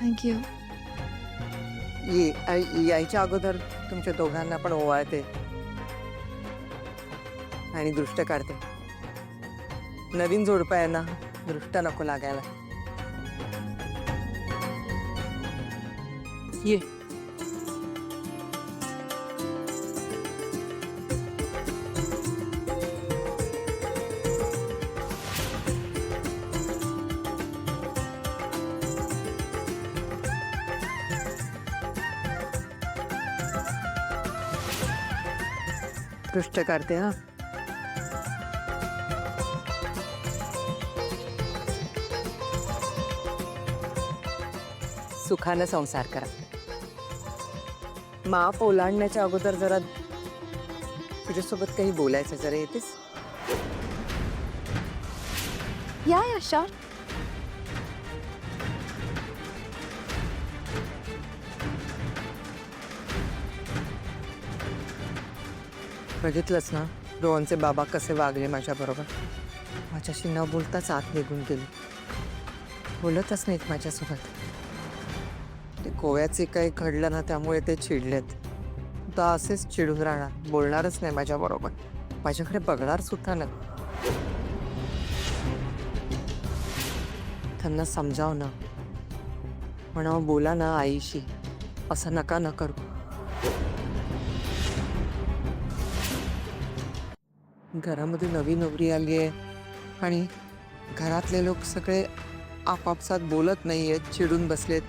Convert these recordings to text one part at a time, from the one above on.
Thank you. यायच्या अगोदर तुमच्या दोघांना पण ओवाळते आणि दृष्ट काढते. नवीन जोडपं आहे ना, दृष्ट नको लागायला. ये. दृष्ट काढते हा. सुखानं संसार करा. माप ओलांडण्याच्या अगोदर जरा तुझ्यासोबत काही बोलायचं, जरा येतेस? या यशा. बघितलंच ना रोहनचे बाबा कसे वागले माझ्याबरोबर. माझ्याशी न बोलताच आत निघून गेले. बोलतच नाहीत माझ्यासोबत. ते गोव्याचे काही घडलं ना, त्यामुळे ते चिडलेत. आता असेच चिडून राहणार, बोलणारच नाही माझ्याबरोबर, माझ्याकडे बघणार सुद्धा नाही. त्यांना समजाव ना, म्हणावं बोला ना आईशी, असं नका न करू. घरामध्ये नवी नवरी आली आहे आणि घरातले लोक सगळे आपापसात बोलत नाहीयेत, चिडून बसलेत.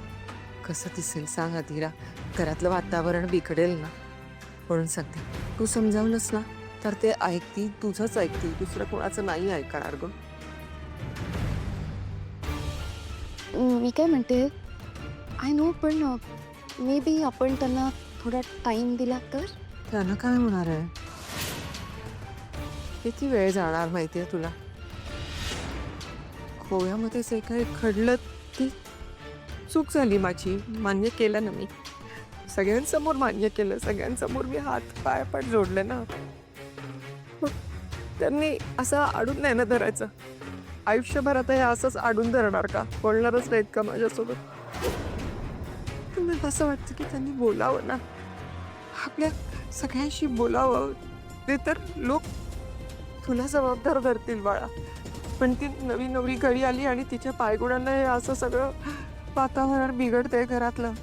कसं दिसेल सांग अधीरा. घरातलं वातावरण बिघडेल ना, म्हणून सांगते. तू समजावलंस ना तर ते ऐकती, तुझंच ऐकती, दुसरं कोणाचं नाही ऐकणार ग. मी काय म्हणते, आय नो, पण मे बी आपण त्यांना थोडा टाइम दिला तर. त्यानं काय होणार आहे? किती वेळ जाणार माहितीये तुला? गोव्यामध्ये जे काही घडलं ती चूक झाली माझी, मान्य केलं ना मी. सगळ्यांसमोर मान्य केलं, सगळ्यांसमोर मी हात पाय पण जोडले ना. मग त्यांनी असं आडून नाही ना धरायचं. आयुष्यभर आता हे असंच आडून धरणार का? बोलणारच नाहीत का माझ्यासोबत? मला असं वाटतं की त्यांनी बोलावं ना, आपल्या सगळ्यांशी बोलावं. ते तर लोक तुला जबाबदार धरतील बाळा. पण ती नवी नवरी घरी आली आणि तिच्या पायगुणांना हे असं सगळं वातावरण बिघडतंय घरातलं.